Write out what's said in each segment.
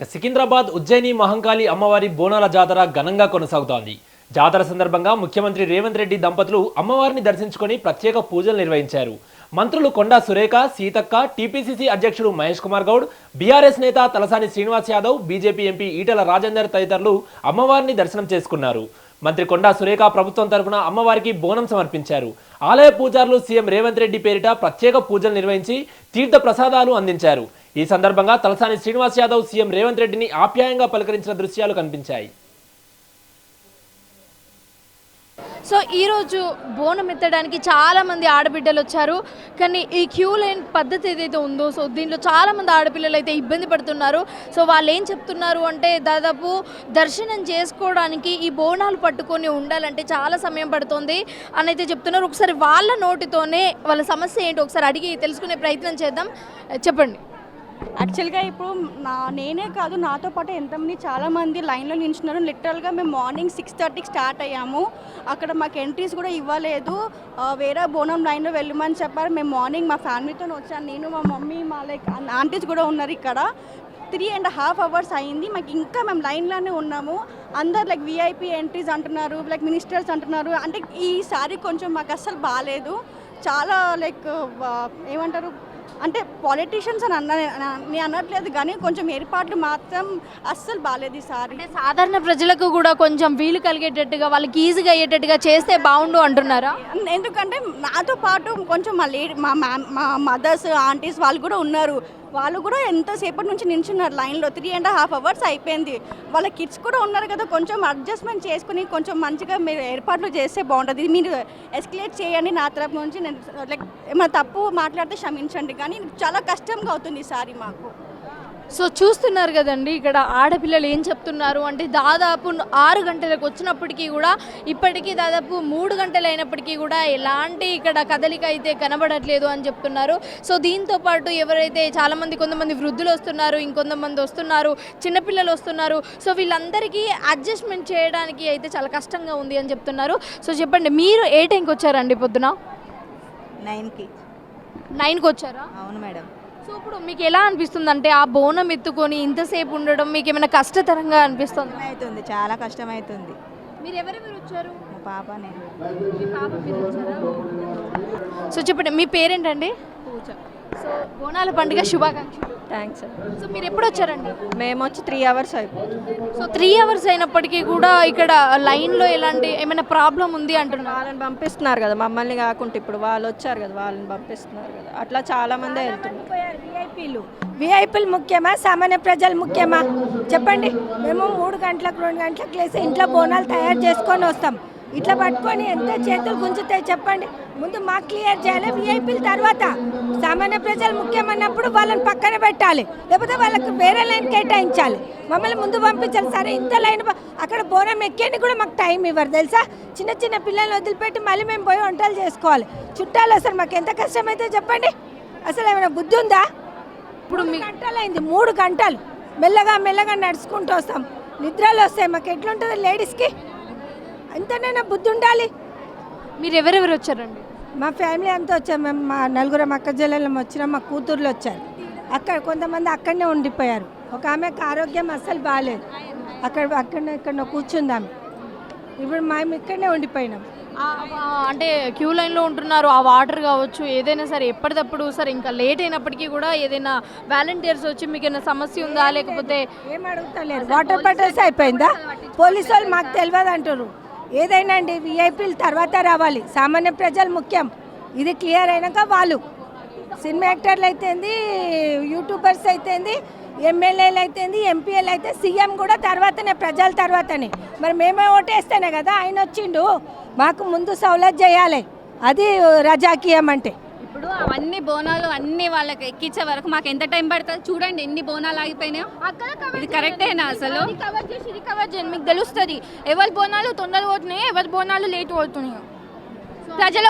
సికింద్రాబాద్ ఉజ్జయిని మహంకాళి అమ్మవారి బోనాల జాతర ఘనంగా కొనసాగుతోంది. జాతర సందర్భంగా ముఖ్యమంత్రి రేవంత్ రెడ్డి దంపతులు అమ్మవారిని దర్శించుకొని ప్రత్యేక పూజలు నిర్వహించారు. మంత్రులు కొండా సురేఖ, సీతక్క, టీపీసీసీ అధ్యక్షుడు మహేష్ కుమార్ గౌడ్, బీఆర్ఎస్ నేత తలసాని శ్రీనివాస్ యాదవ్, బీజేపీ ఎంపీ ఈటల రాజేందర్ తదితరులు అమ్మవారిని దర్శనం చేసుకున్నారు. మంత్రి కొండా సురేఖ ప్రభుత్వం తరఫున అమ్మవారికి బోనం సమర్పించారు. ఆలయ పూజారులు సీఎం రేవంత్ రెడ్డి పేరిట ప్రత్యేక పూజలు నిర్వహించి తీర్థ ప్రసాదాలు అందించారు. ఈ సందర్భంగా తలసాని శ్రీనివాస్ యాదవ్ సీఎం రేవంత్ రెడ్డిని ఆప్యాయంగా పలకరించిన దృశ్యాలు కనిపించాయి. సో ఈరోజు బోనం ఎత్తడానికి చాలామంది ఆడబిడ్డలు వచ్చారు. కానీ ఈ క్యూ లైన్ పద్ధతి ఏదైతే ఉందో సో దీంట్లో చాలామంది ఆడపిల్లలు అయితే ఇబ్బంది పడుతున్నారు. సో వాళ్ళు ఏం చెప్తున్నారు అంటే దాదాపు దర్శనం చేసుకోవడానికి ఈ బోనాలు పట్టుకొని ఉండాలంటే చాలా సమయం పడుతుంది అని అయితే చెప్తున్నారు. ఒకసారి వాళ్ళ నోటితోనే వాళ్ళ సమస్య ఏంటో ఒకసారి అడిగి తెలుసుకునే ప్రయత్నం చేద్దాం. చెప్పండి. యాక్చువల్గా ఇప్పుడు నేనే కాదు, నాతో పాటు ఎంతమంది చాలామంది లైన్లో నిల్చున్నారు. లిటరల్గా మేము మార్నింగ్ 6:30కి స్టార్ట్ అయ్యాము. అక్కడ మాకు ఎంట్రీస్ కూడా ఇవ్వలేదు. వేరే బోనం లైన్లో వెళ్ళమని చెప్పారు. మేము మార్నింగ్ మా ఫ్యామిలీతో వచ్చాను. నేను, మా మమ్మీ, మా ఆంటీస్ కూడా ఉన్నారు. ఇక్కడ 3.5 hours అయింది. మాకు ఇంకా మేము లైన్లోనే ఉన్నాము. అందరు విఐపీ ఎంట్రీస్ అంటున్నారు, మినిస్టర్స్ అంటున్నారు. అంటే ఈసారి కొంచెం మాకు అస్సలు బాగాలేదు. చాలా ఏమంటారు అంటే పాలిటీషియన్స్ అని నేను అనట్లేదు, కానీ కొంచెం ఏర్పాట్లు మాత్రం అస్సలు బాగాలేదు ఈసారి. అంటే సాధారణ ప్రజలకు కూడా కొంచెం వీలు కలిగేటట్టుగా వాళ్ళకి ఈజీగా అయ్యేటట్టుగా చేస్తే బాగుండు అంటున్నారా? ఎందుకంటే నాతో పాటు కొంచెం మా మదర్స్, ఆంటీస్ వాళ్ళు కూడా ఉన్నారు. వాళ్ళు కూడా ఎంతసేపటి నుంచి నిల్చున్నారు లైన్లో. 3.5 hours అయిపోయింది. వాళ్ళ కిడ్స్ కూడా ఉన్నారు కదా, కొంచెం అడ్జస్ట్మెంట్ చేసుకుని కొంచెం మంచిగా మీరు ఏర్పాట్లు చేస్తే బాగుంటుంది. మీరు ఎస్కలేట్ చేయండి. నా తరపు నుంచి నేను ఏమైనా తప్పు మాట్లాడితే క్షమించండి, కానీ చాలా కష్టంగా అవుతుంది ఈసారి మాకు. సో చూస్తున్నారు కదండి, ఇక్కడ ఆడపిల్లలు ఏం చెప్తున్నారు అంటే దాదాపు 6 గంటలకు వచ్చినప్పటికీ కూడా ఇప్పటికీ దాదాపు 3 గంటలు అయినప్పటికీ కూడా ఎలాంటి ఇక్కడ కదలిక అయితే కనబడట్లేదు అని చెప్తున్నారు. సో దీంతో పాటు ఎవరైతే కొంతమంది వృద్ధులు వస్తున్నారు, ఇంకొంతమంది వస్తున్నారు, చిన్నపిల్లలు వస్తున్నారు. సో వీళ్ళందరికీ అడ్జస్ట్మెంట్ చేయడానికి అయితే చాలా కష్టంగా ఉంది అని చెప్తున్నారు. సో చెప్పండి, మీరు ఏ టైంకి వచ్చారండి? పొద్దున 9కి వచ్చారా? అవును మేడం. సో ఇప్పుడు మీకు ఎలా అనిపిస్తుంది అంటే ఆ బోనం ఎత్తుకొని ఇంతసేపు ఉండడం మీకు ఏమైనా కష్టతరంగా అనిపిస్తుంది? అవుతుంది, చాలా కష్టమవుతుంది. మీరు ఎవరెవరు వచ్చారు? మా పాప, నేను. మీ పాప మీరు వచ్చారా? సో చెప్పండి, మీ పేరేంటండి? పూజ. సో బోనాల పండుగ శుభాకాంక్షలు. థ్యాంక్స్. సో మీరు ఎప్పుడు వచ్చారండి? మేము వచ్చి 3 hours అయిపోయింది. సో 3 hours అయినప్పటికీ కూడా ఇక్కడ లైన్లో ఏమైనా ప్రాబ్లం ఉంది అంటున్నారు. వాళ్ళని పంపిస్తున్నారు కదా, మమ్మల్ని కాకుండా ఇప్పుడు వాళ్ళు వచ్చారు కదా, వాళ్ళని పంపిస్తున్నారు కదా, అట్లా చాలా మంది వెళ్తున్నారు. విఐపీలు ముఖ్యమా, సామాన్య ప్రజలు ముఖ్యమా? చెప్పండి. మేము 3 గంటలకు 2 గంటలకు లేసి ఇంట్లో బోనాలు తయారు చేసుకొని వస్తాం. ఇట్లా పట్టుకొని ఎంత చేతులు గుంజుతాయి చెప్పండి. ముందు మాకు క్లియర్ చేయాలి, విఐపీల తర్వాత. సామాన్య ప్రజలు ముఖ్యమన్నప్పుడు వాళ్ళని పక్కన పెట్టాలి, లేకపోతే వాళ్ళకి వేరే లైన్ కేటాయించాలి. మమ్మల్ని ముందు పంపించాలి. సరే, ఇంత లైన్ అక్కడ బోనం ఎక్కేని కూడా మాకు టైం ఇవ్వరు తెలుసా. చిన్న చిన్న పిల్లల్ని వదిలిపెట్టి మళ్ళీ మేము పోయి వంటలు చేసుకోవాలి. చుట్టాలు అసలు మాకు ఎంత కష్టమైతే చెప్పండి. అసలు ఏమైనా బుద్ధి ఉందా? ఇప్పుడు 3 గంటలు అయింది. 3 గంటలు మెల్లగా నడుచుకుంటూ వస్తాం. నిద్రలు వస్తాయి మాకు. ఎట్లుంటుంది లేడీస్కి? అంతనైనా బుద్ధి ఉండాలి. మీరు ఎవరెవరు వచ్చారండి? మా ఫ్యామిలీ అంతా వచ్చాం. మేము మా 4 అక్క చెల్లెళ్ళం వచ్చినాం. మా కూతుర్లు వచ్చారు. కొంతమంది అక్కడనే ఉండిపోయారు. ఒక ఆమెకు ఆరోగ్యం అస్సలు బాగాలేదు. ఇక్కడ కూర్చుందాం. ఇప్పుడు మేము ఇక్కడనే ఉండిపోయినాం. అంటే క్యూ లైన్లో ఉంటున్నారు. ఆ వాటర్ కావచ్చు, ఏదైనా సరే ఎప్పటికప్పుడు సరే ఇంకా లేట్ అయినప్పటికీ కూడా ఏదైనా వాలంటీర్స్ వచ్చి మీకు ఏమైనా సమస్య ఉందా, లేకపోతే ఏం అడుగుతలేరు. వాటర్ బాటిల్స్ అయిపోయిందా? పోలీసు వాళ్ళు మాకు తెలియదు అంటారు. ఏదైనా అండి విఐపీలు తర్వాత రావాలి, సామాన్య ప్రజలు ముఖ్యం. ఇది క్లియర్ అయినాక వాళ్ళు సినిమా యాక్టర్లు అయితేంది, యూట్యూబర్స్ అయితేంది, ఎమ్మెల్యేలు అయితేంది, ఎంపీలు అయితే సీఎం కూడా తర్వాతనే, ప్రజల తర్వాతనే. మరి మేమే ఓటేస్తేనే కదా ఆయన వచ్చిండు. మాకు ముందు సౌలత్ చేయాలి. అది రజాకీయం అంటే. ఇప్పుడు అవన్నీ బోనాలు అన్ని వాళ్ళకి ఎక్కించే వరకు మాకు ఎంత టైం పడుతుంది చూడండి. ఎన్ని బోనాలు ఆగిపోయినాయో. ఇది కరెక్టేనా? అసలు కవర్ చేయండి, మీకు తెలుస్తుంది ఎవరి బోనాలు తొందరగా పోతున్నాయో, ఎవరి బోనాలు లేట్ పోతున్నాయో. ప్రజల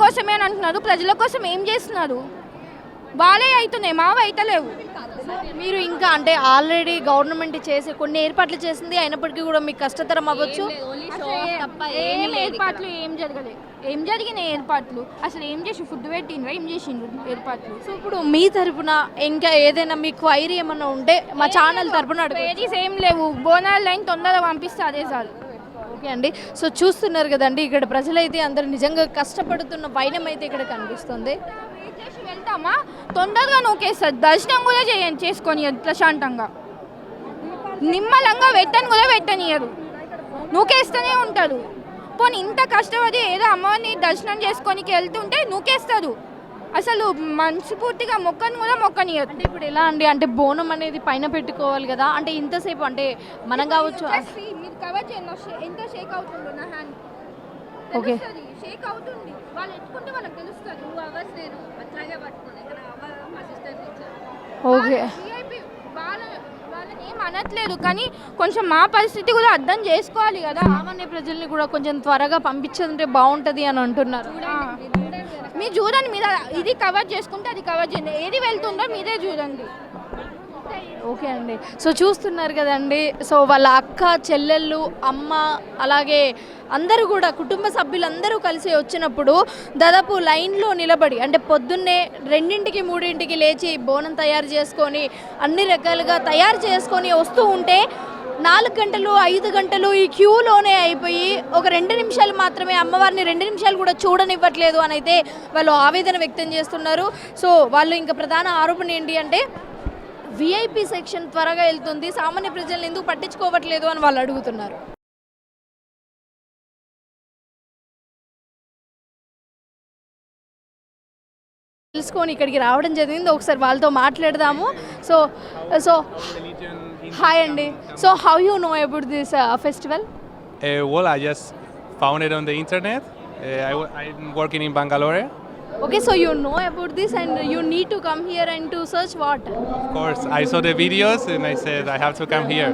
కోసమే అని అంటున్నారు. ప్రజల కోసం ఏం చేస్తున్నారు? వాళ్ళే అవుతున్నాయి, మావి అయితలేవు. మీరు ఇంకా అంటే ఆల్రెడీ గవర్నమెంట్ చేసే కొన్ని ఏర్పాట్లు చేసింది అయినప్పటికీ కూడా మీకు కష్టతరం అవ్వచ్చు. ఏం ఏర్పాట్లు ఏం జరగలేదు. ఏం జరిగిన ఏర్పాట్లు అసలు ఏం చేసి ఫుడ్ పెట్టిండ్రా ఏం చేసిండ్రు ఏర్పాట్లు. సో ఇప్పుడు మీ తరపున ఇంకా ఏదైనా మీ క్వైరీ ఏమన్నా ఉంటే మా ఛానల్ తరపున క్వైరీస్ ఏం లేవు. బోనాల లైన్ తొందరగా పంపిస్తే అదే చాలు. ఓకే అండి. సో చూస్తున్నారు కదండి ఇక్కడ ప్రజలైతే అందరూ నిజంగా కష్టపడుతున్న వైనం అయితే ఇక్కడ కనిపిస్తుంది. చేసి వెళ్తామా తొందరగా నూకేస్తారు. దర్శనం కూడా చేసుకొని ప్రశాంతంగా నిమ్మలంగా పెట్టని కూడా పెట్టనియరు, నూకేస్తూనే ఉంటారు. పోనీ ఇంత కష్టపడి ఏదో అమ్మవారిని దర్శనం చేసుకొని వెళ్తుంటే నూకేస్తారు. అసలు మనస్ఫూర్తిగా మొక్కని కూడా మొక్కనియరు. అంటే ఇప్పుడు ఎలా అండి అంటే బోనం అనేది పైన పెట్టుకోవాలి కదా, అంటే ఇంతసేపు అంటే మనం కావచ్చు. మీరు కవర్ చేయండి. ఎంత షేక్ అవుతుందో నా హ్యాండ్. ఓకే షేక్ అవుతుంది. వాళ్ళు ఎత్తుకుంటే వాళ్ళకి తెలుస్తుంది. 2 hours నేను అట్లాగే పట్టుకున్నాను. ఇక్కడ మా సిస్టర్ ఓకే వాళ్ళని ఏం అనట్లేదు, కానీ కొంచెం మా పరిస్థితి కూడా అర్థం చేసుకోవాలి కదా. సామాన్య ప్రజల్ని కూడా కొంచెం త్వరగా పంపించదంటే బాగుంటుంది అని అంటున్నారు. మీరు చూడండి, మీరు ఇది కవర్ చేసుకుంటే అది కవర్ చేయండి. ఏది వెళ్తుందో మీరే చూడండి. ఓకే అండి. సో చూస్తున్నారు కదండి. సో వాళ్ళ అక్క చెల్లెళ్ళు అమ్మ అలాగే అందరూ కూడా కుటుంబ సభ్యులందరూ కలిసి వచ్చినప్పుడు దాదాపు లైన్లో నిలబడి అంటే పొద్దున్నే 2ంటికి 3ంటికి లేచి బోనం తయారు చేసుకొని అన్ని రకాలుగా తయారు చేసుకొని వస్తూ ఉంటే 4 గంటలు 5 గంటలు ఈ క్యూలోనే అయిపోయి ఒక 2 నిమిషాలు మాత్రమే అమ్మవారిని 2 నిమిషాలు కూడా చూడనివ్వట్లేదు అని అయితే వాళ్ళు ఆవేదన వ్యక్తం చేస్తున్నారు. సో వాళ్ళు ఇంకా ప్రధాన ఆరోపణ ఏంటి అంటే విఐపి సెక్షన్ త్వరగా వెళ్తుంది, సామాన్య ప్రజలను ఎందుకు పట్టించుకోవట్లేదు అని వాళ్ళు అడుగుతున్నారు. తెలుసుకొని ఇక్కడికి రావడం జరిగింది. ఒకసారి వాళ్ళతో మాట్లాడదాము. సో సో హాయ్ అండి. So how you know about this festival? Well, I just found it on the internet. I'm working in Bangalore. Okay, so you know about this and you need to come here and to search what? Of course, I saw the videos and I said I have to come here.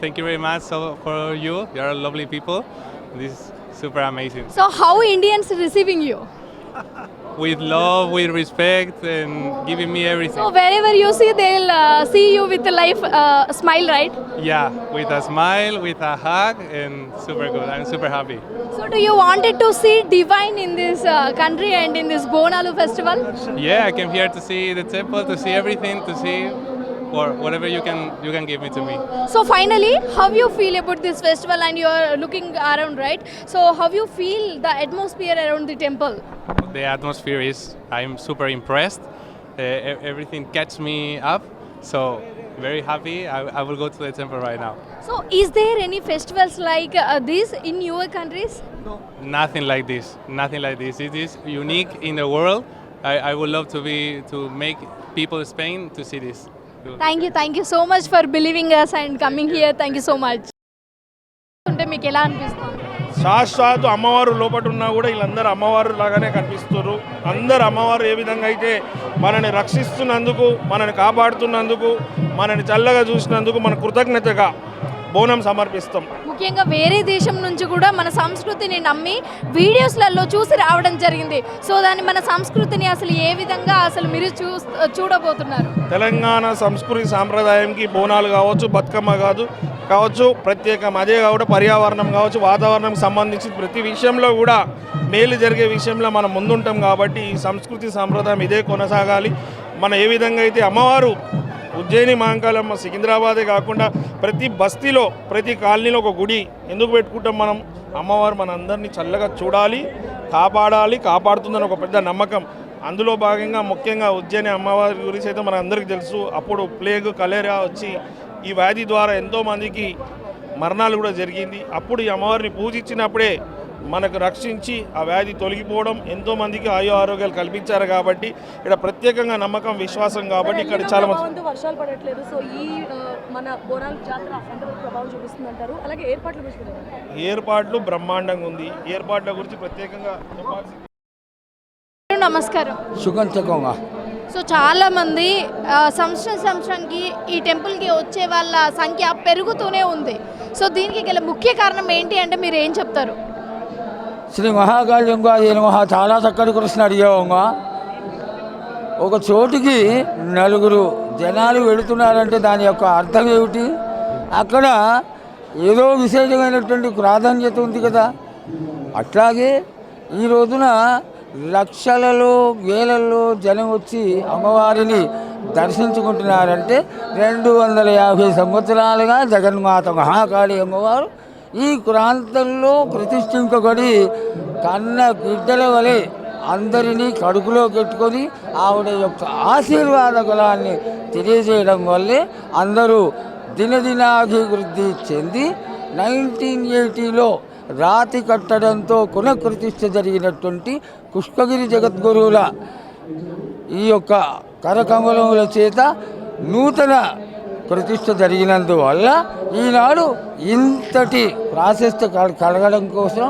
Thank you very much for you. You are lovely people. This is super amazing. So how Indians receiving you? With love, with respect, and giving me everything. So wherever you see, they'll see you with a life smile, right? Yeah, with a smile, with a hug, and super good. I'm super happy. So do you wanted to see divine in this country and in this Bonalu festival? Yeah, I came here to see the temple, to see everything, to see whatever you can give me to me. So finally, how you feel about this festival and you are looking around, right? So how you feel the atmosphere around the temple? The atmosphere is, I'm super impressed. Everything catch me up. So very happy. I will go to the temple right now. So is there any festivals like this in your countries? No. Nothing like this. Nothing like this. It is unique in the world. I would love to make people in Spain to see this. Thank you so much for believing us and coming here. Thank you so much. ఉంటే మీకు ఎలా అనిపిస్తుంది? సాక్షాత్తు అమ్మవారు లోపల ఉన్నా కూడా వీళ్ళందరూ అమ్మవారు లాగానే కనిపిస్తారు. అందరు అమ్మవారు ఏ విధంగా అయితే మనని రక్షిస్తున్నందుకు, మనని కాపాడుతున్నందుకు, మనని చల్లగా చూసినందుకు మన కృతజ్ఞతగా బోనం సమర్పిస్తాం. ముఖ్యంగా వేరే దేశం నుంచి కూడా మన సంస్కృతిని నమ్మి వీడియోస్లలో చూసి రావడం జరిగింది. సో దాన్ని మన సంస్కృతిని అసలు ఏ విధంగా అసలు మీరు చూడబోతున్నారు? తెలంగాణ సంస్కృతి సాంప్రదాయంకి బోనాలు కావచ్చు, బతుకమ్మ కావచ్చు ప్రత్యేకం. అదే కాకుండా పర్యావరణం కావచ్చు, వాతావరణం సంబంధించి ప్రతి విషయంలో కూడా మేలు జరిగే విషయంలో మనం ముందుంటాం. కాబట్టి ఈ సంస్కృతి సాంప్రదాయం ఇదే కొనసాగాలి. మన ఏ విధంగా అయితే అమ్మవారు ఉజ్జయిని మహంకాళమ్మ సికింద్రాబాదే కాకుండా ప్రతి బస్తీలో ప్రతి కాలనీలో ఒక గుడి ఎందుకు పెట్టుకుంటాం మనం? అమ్మవారు మనందరినీ చల్లగా చూడాలి, కాపాడుతుందని ఒక పెద్ద నమ్మకం. అందులో భాగంగా ముఖ్యంగా ఉజ్జయిని అమ్మవారి గురించి అయితే మన అందరికీ తెలుసు. అప్పుడు ప్లేగ్, కలేరా వచ్చి ఈ వ్యాధి ద్వారా ఎంతోమందికి మరణాలు కూడా జరిగింది. అప్పుడు ఈ అమ్మవారిని పూజించినప్పుడే మనకు రక్షించి ఆ వ్యాధి తొలగిపోవడం, ఎంతోమందికి ఆయు ఆరోగ్యాలు కల్పించారు. కాబట్టి ఇక్కడ ప్రత్యేకంగా నమ్మకం, విశ్వాసం. కాబట్టి ఇక్కడ చాలా మంది వర్షాలు పడట్లేదు. సో ఈ మన బోనాల జాతర ప్రభావం చూపిస్తుంది అంటారు. అలాగే ఏర్పాట్లు బ్రహ్మాండంగా ఉంది. ఏర్పాట్ల గురించి ప్రత్యేకంగా నమస్కారం. సుగంధంగా సో చాలా మంది సంవత్సరానికి ఈ టెంపుల్కి వచ్చే వాళ్ళ సంఖ్య పెరుగుతూనే ఉంది. సో దీనికి గల ముఖ్య కారణం ఏంటి అంటే మీరు ఏం చెప్తారు? శ్రీ మహాకాళింగా చాలా చక్కటి కృష్ణ అడిగేవంగా ఒక చోటుకి నలుగురు జనాలు వెళుతున్నారంటే దాని యొక్క అర్థం ఏమిటి? అక్కడ ఏదో విశేషమైనటువంటి ప్రాధాన్యత ఉంది కదా. అట్లాగే ఈ రోజున లక్షలలో వేలల్లో జనం వచ్చి అమ్మవారిని దర్శించుకుంటున్నారంటే 250 సంవత్సరాలుగా జగన్మాత మహాకాళి అమ్మవారు ఈ ప్రాంతంలో ప్రతిష్ఠింపబడి కన్న బిడ్డల వలె అందరినీ కడుపులో పెట్టుకొని ఆవిడ యొక్క ఆశీర్వాద కులాన్ని తెలియజేయడం వల్లే అందరూ దినదినాభివృద్ధి చెంది 1980లో రాతి కట్టడంతో పునఃప్రతిష్ఠ జరిగినటువంటి పుష్పగిరి జగద్గురువుల ఈ యొక్క కరకమలముల చేత నూతన ప్రతిష్ఠ జరిగినందువల్ల ఈనాడు ఇంతటి ప్రాశస్త్య కలగడం కోసం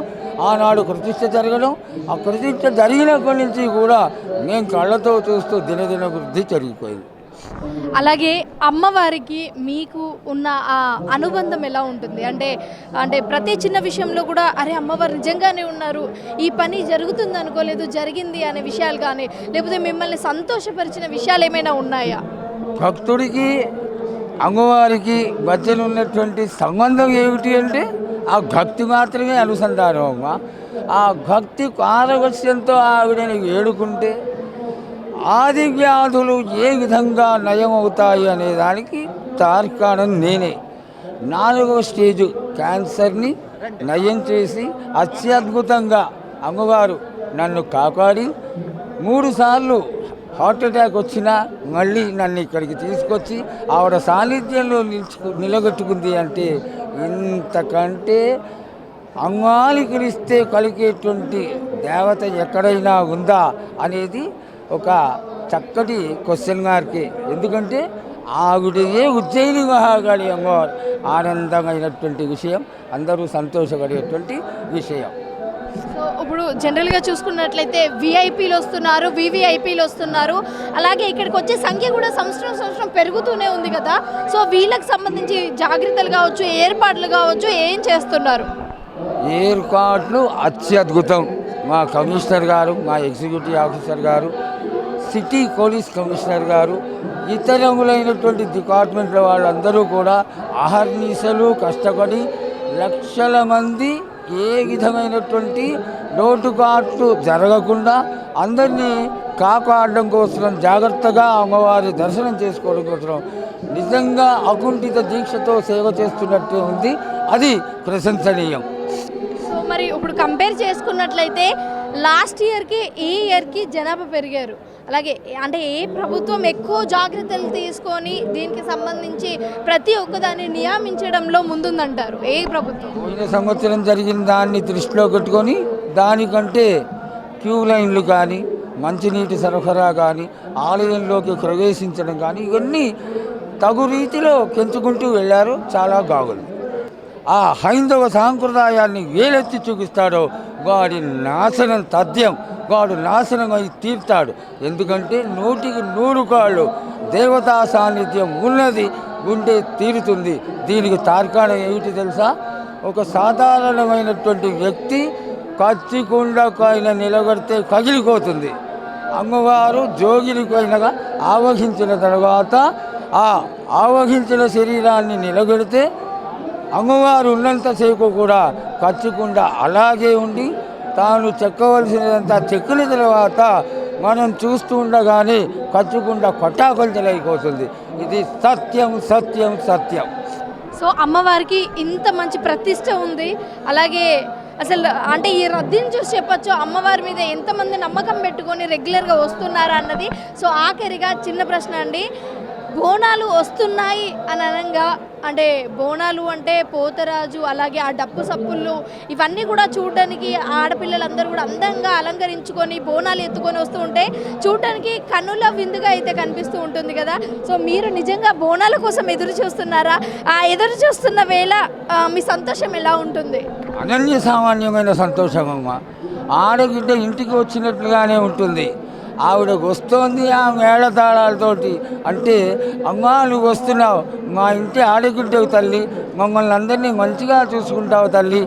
ఆనాడు ప్రతిష్ఠ జరగడం, ఆ ప్రతిష్ఠ జరిగినప్పటి నుంచి కూడా మేము కళ్ళతో చూస్తూ దినదిన వృద్ధి జరిగిపోయింది. అలాగే అమ్మవారికి మీకు ఉన్న ఆ అనుబంధం ఎలా ఉంటుంది? అంటే ప్రతి చిన్న విషయంలో కూడా అరే అమ్మవారు నిజంగానే ఉన్నారు, ఈ పని జరుగుతుంది అనుకోలేదు, జరిగింది అనే విషయాలు కానీ, లేకపోతే మిమ్మల్ని సంతోషపరిచిన విషయాలు ఏమైనా ఉన్నాయా? భక్తుడికి అమ్మవారికి మధ్యన ఉన్నటువంటి సంబంధం ఏమిటి అంటే ఆ భక్తి మాత్రమే అనుసంధానం అమ్మ. ఆ భక్తి పారవశ్యంతో ఆవిడని వేడుకుంటే ఆది వ్యాధులు ఏ విధంగా నయమవుతాయి అనే దానికి తార్కాణం నేనే. 4వ స్టేజు క్యాన్సర్ని నయం చేసి అత్యద్భుతంగా అమ్మవారు నన్ను కాపాడి 3 సార్లు హార్ట్ అటాక్ వచ్చినా మళ్ళీ నన్ను ఇక్కడికి తీసుకొచ్చి ఆవిడ సాన్నిధ్యంలో నిలబెట్టుకుంది అంటే ఇంతకంటే అమ్మాలి పిలిస్తే కలిగేటువంటి దేవత ఎక్కడైనా ఉందా అనేది ఒక చక్కటి క్వశ్చన్ మార్కే. ఎందుకంటే ఆవిడయే ఉజ్జయిని మహాకాళి అమ్మవారు. ఆనందమైనటువంటి విషయం, అందరూ సంతోషపడేటువంటి విషయం. సో ఇప్పుడు జనరల్గా చూసుకున్నట్లయితే విఐపీలు వస్తున్నారు, వివిఐపీలు వస్తున్నారు, అలాగే ఇక్కడికి వచ్చే సంఖ్య కూడా సంవత్సరం పెరుగుతూనే ఉంది కదా. సో వీళ్ళకి సంబంధించి జాగ్రత్తలు కావచ్చు, ఏర్పాట్లు కావచ్చు, ఏం చేస్తున్నారు? ఏర్పాట్లు అత్యద్భుతం. మా కమిషనర్ గారు, మా ఎగ్జిక్యూటివ్ ఆఫీసర్ గారు, సిటీ పోలీస్ కమిషనర్ గారు, ఇతరములైనటువంటి డిపార్ట్మెంట్ల వాళ్ళందరూ కూడా అహర్నిశలు కష్టపడి లక్షల మంది ఏ విధమైనటువంటి లోటుపాట్లు జరగకుండా అందరినీ కాపాడడం కోసం, జాగ్రత్తగా అమ్మవారి దర్శనం చేసుకోవడం కోసం నిజంగా అకుంఠిత దీక్షతో సేవ చేస్తున్నట్టు ఉంది. అది ప్రశంసనీయం. సో మరి ఇప్పుడు కంపేర్ చేసుకున్నట్లయితే లాస్ట్ ఇయర్కి ఈ ఇయర్కి జనాభా పెరిగారు. అలాగే అంటే ఏ ప్రభుత్వం ఎక్కువ జాగ్రత్తలు తీసుకొని దీనికి సంబంధించి ప్రతి ఒక్కదాన్ని నియమించడంలో ముందుందంటారు? ఏ ప్రభుత్వం? పోయిన సంవత్సరం జరిగిన దాన్ని దృష్టిలో పెట్టుకొని దానికంటే క్యూ లైన్లు కానీ, మంచినీటి సరఫరా కానీ, ఆలయంలోకి ప్రవేశించడం కానీ ఇవన్నీ తగు రీతిలో పెంచుకుంటూ వెళ్ళారు. చాలా బాగుంది. ఆ హైందవ సాంప్రదాయాన్ని వేలెత్తి చూపిస్తాడో వాడి నాశనం తథ్యం, వాడు నాశనం అయి తీర్తాడు. ఎందుకంటే 100కి 100 కాళ్ళు దేవతా సాన్నిధ్యం ఉన్నది, ఉండే తీరుతుంది. దీనికి తార్కాణం ఏమిటి తెలుసా? ఒక సాధారణమైనటువంటి వ్యక్తి కచ్చికుండకైన నిలబడితే కగిలిపోతుంది. అమ్మవారు జోగిలికైనగా ఆవహించిన తర్వాత ఆ ఆవహించిన శరీరాన్ని నిలబెడితే అమ్మవారు ఉన్నంతసేపు కూడా కచ్చకుండా అలాగే ఉండి తాను చెక్కవలసినదంతా చెక్కిన తర్వాత మనం చూస్తూ ఉండగానే కచ్చకుండా కొట్టాకొంచలైపోతుంది. ఇది సత్యం సత్యం సత్యం. సో అమ్మవారికి ఇంత మంచి ప్రతిష్ట ఉంది. అలాగే అసలు అంటే ఈ రద్దీని చూసి చెప్పచ్చు అమ్మవారి మీద ఎంతమంది నమ్మకం పెట్టుకొని రెగ్యులర్గా వస్తున్నారా అన్నది. సో ఆఖరిగా చిన్న ప్రశ్న అండి, బోనాలు వస్తున్నాయి అని అనగా అంటే బోనాలు అంటే పోతరాజు, అలాగే ఆ డప్పు సప్పుళ్ళు ఇవన్నీ కూడా చూడడానికి ఆడపిల్లలందరూ కూడా అందంగా అలంకరించుకొని బోనాలు ఎత్తుకొని వస్తూ ఉంటే చూడడానికి కన్నుల విందుగా అయితే కనిపిస్తూ ఉంటుంది కదా. సో మీరు నిజంగా బోనాల కోసం ఎదురు చూస్తున్నారా? ఆ ఎదురు చూస్తున్న వేళ మీ సంతోషం ఎలా ఉంటుంది? అనన్య సామాన్యమైన సంతోషం అమ్మ. ఆడగిడ్డ ఇంటికి వచ్చినట్లుగానే ఉంటుంది. ఆవిడ వస్తోంది ఆ మేళతాళాలతోటి. అంటే అమ్మా నువ్వు వస్తున్నావు, మా ఇంటి ఆడగిడ్డవు తల్లి, మమ్మల్ని అందరినీ మంచిగా చూసుకుంటావు తల్లి.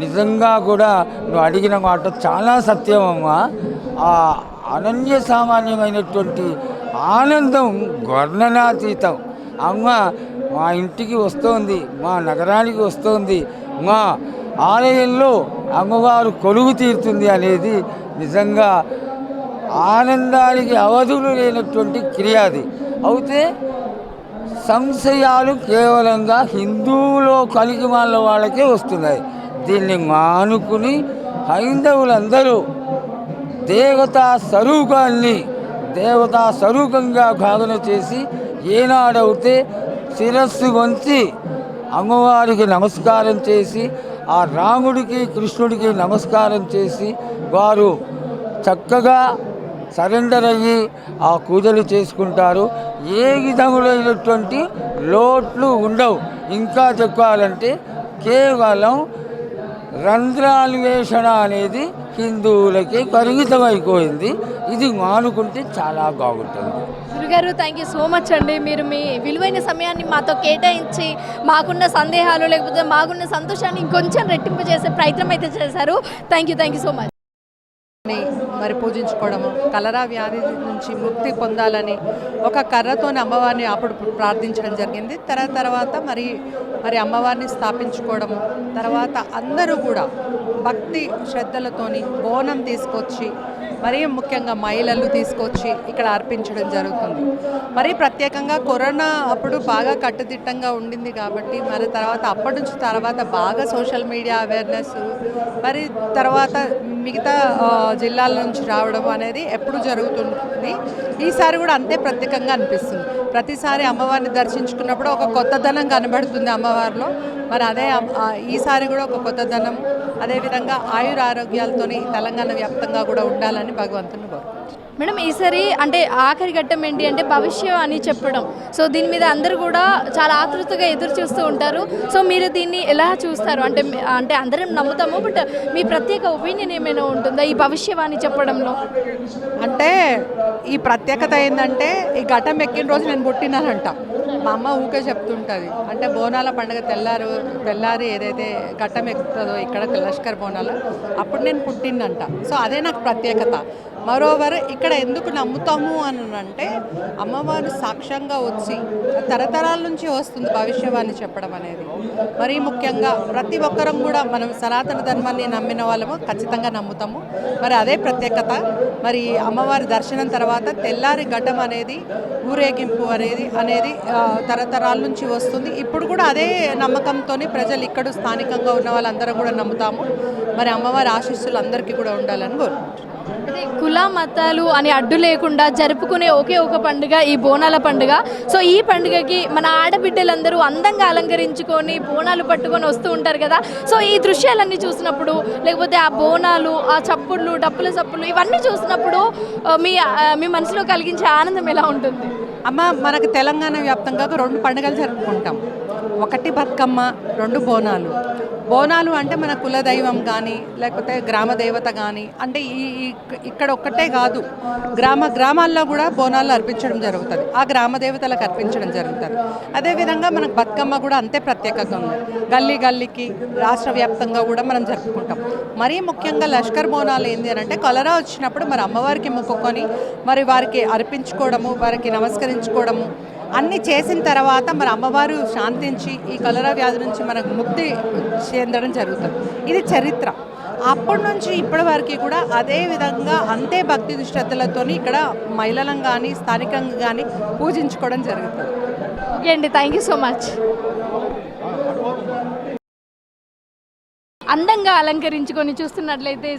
నిజంగా కూడా నువ్వు అడిగిన మాట చాలా సత్యం అమ్మా. అనన్య సామాన్యమైనటువంటి ఆనందం వర్ణనాతీతం. అమ్మ మా ఇంటికి వస్తోంది, మా నగరానికి వస్తోంది, మా ఆలయంలో అమ్మవారు కొలువు తీరుతుంది అనేది నిజంగా ఆనందానికి అవధులు లేనటువంటి క్రియాది. అయితే సంశయాలు కేవలంగా హిందువులో కలిగిమాల వాళ్ళకే వస్తున్నాయి. దీన్ని మానుకుని హైందవులందరూ దేవతా స్వరూపంగా భావన చేసి ఏనాడవుతే శిరస్సు వంచి అమ్మవారికి నమస్కారం చేసి ఆ రాముడికి కృష్ణుడికి నమస్కారం చేసి వారు చక్కగా సరెండర్ అయ్యి ఆ పూజలు చేసుకుంటారు. ఏ విధములైనటువంటి లోట్లు ఉండవు. ఇంకా చెప్పాలంటే కేవలం రంధ్రాన్వేషణ అనేది హిందువులకి పరిమితమైపోయింది. ఇది మానుకుంటే చాలా బాగుంటుంది. గురుగారు, థ్యాంక్ యూ సో మచ్ అండి. మీరు మీ విలువైన సమయాన్ని మాతో కేటాయించి మాకున్న సందేహాలు లేకపోతే మాకున్న సంతోషాన్ని ఇంకొంచెం రెట్టింపు చేసే ప్రయత్నం అయితే చేశారు. Thank you so much. మరి పూజించుకోవడము, కలరా వ్యాధి నుంచి ముక్తి పొందాలని ఒక కర్రతోని అమ్మవారిని అప్పుడు ప్రార్థించడం జరిగింది. తర్వాత మరి అమ్మవారిని స్థాపించుకోవడము, తర్వాత అందరూ కూడా భక్తి శ్రద్ధలతోని బోనం తీసుకొచ్చి మరీ ముఖ్యంగా మహిళలు తీసుకొచ్చి ఇక్కడ అర్పించడం జరుగుతుంది. మరి ప్రత్యేకంగా కరోనా అప్పుడు బాగా కట్టుదిట్టంగా ఉండింది కాబట్టి మరి అప్పటి నుంచి బాగా సోషల్ మీడియా అవేర్నెస్ మరి తర్వాత మిగతా జిల్లాల నుంచి రావడం అనేది ఎప్పుడు జరుగుతుంది. ఈసారి కూడా అంతే ప్రత్యేకంగా అనిపిస్తుంది. ప్రతిసారి అమ్మవారిని దర్శించుకున్నప్పుడు ఒక కొత్తదనం కనబడుతుంది అమ్మవారిలో. మరి అదే ఈసారి కూడా ఒక కొత్తదనం, అదేవిధంగా ఆయురారోగ్యాలతో తెలంగాణ వ్యాప్తంగా కూడా ఉండాలని భగవంతుని కోరుకుంటున్నాను. మేడం, ఈసారి అంటే ఆఖరి ఘట్టం ఏంటి అంటే భవిష్యం అని చెప్పడం. సో దీని మీద అందరూ కూడా చాలా ఆతృతగా ఎదురు చూస్తూ ఉంటారు. సో మీరు దీన్ని ఎలా చూస్తారు? అంటే అందరం నమ్ముతాము, బట్ మీ ప్రత్యేక ఒపీనియన్ ఏమైనా ఉంటుందా ఈ భవిష్యవాణి చెప్పడంలో? అంటే ఈ ప్రత్యేకత ఏంటంటే ఈ ఘటం ఎక్కిన రోజు నేను పుట్టినానంట. మా అమ్మ ఊకే చెప్తుంటుంది. అంటే బోనాల పండుగ తెల్లారి ఏదైతే ఘట్టం ఎక్కుతుందో ఇక్కడ లష్కర్ బోనాలు అప్పుడు నేను పుట్టిందంట. సో అదే నాకు ప్రత్యేకత. మరోవర్ ఇక్కడ ఎందుకు నమ్ముతాము అని అంటే అమ్మవారు సాక్ష్యంగా వచ్చి తరతరాల నుంచి వస్తుంది భవిష్యవాణి చెప్పడం అనేది. మరీ ముఖ్యంగా ప్రతి ఒక్కరం కూడా మనం సనాతన ధర్మాన్ని నమ్మిన వాళ్ళము ఖచ్చితంగా నమ్ముతాము. మరి అదే ప్రత్యేకత. మరి అమ్మవారి దర్శనం తర్వాత తెల్లారి ఘటం అనేది ఊరేగింపు అనేది తరతరాల నుంచి వస్తుంది. ఇప్పుడు కూడా అదే నమ్మకంతో ప్రజలు ఇక్కడ స్థానికంగా ఉన్న వాళ్ళందరూ కూడా నమ్ముతాము. మరి అమ్మవారి ఆశీస్సులు అందరికీ కూడా ఉండాలని కోరుకుంటున్నాను. అంటే కుల మతాలు అని అడ్డు లేకుండా జరుపుకునే ఒకే ఒక పండుగ ఈ బోనాల పండుగ. సో ఈ పండుగకి మన ఆడబిడ్డలందరూ అందంగా అలంకరించుకొని బోనాలు పట్టుకొని వస్తూ ఉంటారు కదా. సో ఈ దృశ్యాలన్నీ చూసినప్పుడు, లేకపోతే ఆ బోనాలు, ఆ చప్పుళ్ళు, డప్పుల చప్పుళ్ళు ఇవన్నీ చూసినప్పుడు మీ మనసులో కలిగించే ఆనందం ఎలా ఉంటుంది? అమ్మ, మనకు తెలంగాణ వ్యాప్తంగా 2 పండుగలు జరుపుకుంటాం. ఒకటి బతుకమ్మ, 2 బోనాలు. బోనాలు అంటే మన కులదైవం కానీ లేకపోతే గ్రామ దేవత కానీ, అంటే ఇక్కడ ఒక్కటే కాదు, గ్రామాల్లో కూడా బోనాలు అర్పించడం జరుగుతుంది. ఆ గ్రామ దేవతలకు అర్పించడం జరుగుతుంది. అదేవిధంగా మనకు బతుకమ్మ కూడా అంతే ప్రత్యేకంగా ఉంది. గల్లీకి రాష్ట్ర వ్యాప్తంగా కూడా మనం జరుపుకుంటాం. మరీ ముఖ్యంగా లష్కర్ బోనాలు ఏంటి అని అంటే కలరా వచ్చినప్పుడు మరి అమ్మవారికి మొక్కుకొని మరి వారికి అర్పించుకోవడము, వారికి నమస్కరించుకోవడము అన్నీ చేసిన తర్వాత మరి అమ్మవారు శాంతించి ఈ కలరా వ్యాధి నుంచి మనకు ముక్తి చెందడం జరుగుతుంది. ఇది చరిత్ర. అప్పటి నుంచి ఇప్పటి వరకు కూడా అదే విధంగా అంతే భక్తి శ్రద్ధలతో ఇక్కడ మహిళలను కానీ స్థానికంగా కానీ పూజించుకోవడం జరుగుతుంది. ఓకే అండి, థ్యాంక్ యూ సో మచ్. అందంగా అలంకరించుకొని చూస్తున్నట్లయితే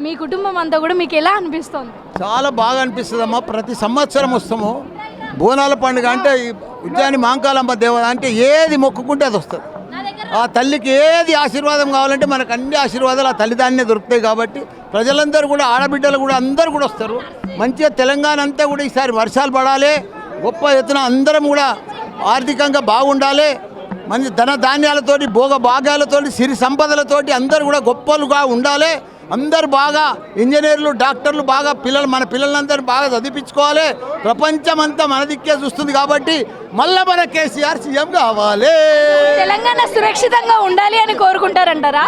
మీ కుటుంబం అంతా కూడా మీకు ఎలా అనిపిస్తుంది? చాలా బాగా అనిపిస్తుంది అమ్మా. ప్రతి సంవత్సరం వస్తాము. బోనాల పండుగ అంటే ఉజ్జాని మాంకాలమ్మ దేవత అంటే ఏది మొక్కుకుంటే అది వస్తుంది. ఆ తల్లికి ఏది ఆశీర్వాదం కావాలంటే మనకు అన్ని ఆశీర్వాదాలు ఆ తల్లిదాన్నే దొరుకుతాయి. కాబట్టి ప్రజలందరూ కూడా, ఆడబిడ్డలు కూడా అందరూ కూడా వస్తారు. మంచిగా తెలంగాణ అంతా కూడా ఈసారి వర్షాలు పడాలి, గొప్ప ఎత్తున అందరం కూడా ఆర్థికంగా బాగుండాలి, మంచి ధన ధాన్యాలతోటి, భోగ భాగ్యాలతోటి, సిరి సంపదలతోటి అందరూ కూడా గొప్పలుగా ఉండాలి. అందరూ బాగా ఇంజనీర్లు, డాక్టర్లు బాగా మన పిల్లలందరూ బాగా చదివించుకోవాలి. ప్రపంచం అంతా మన దిక్కే చూస్తుంది. కాబట్టి మళ్ళీ మన కేసీఆర్ సీఎం కావాలి. తెలంగాణ సురక్షితంగా ఉండాలి అని కోరుకుంటారంటారా?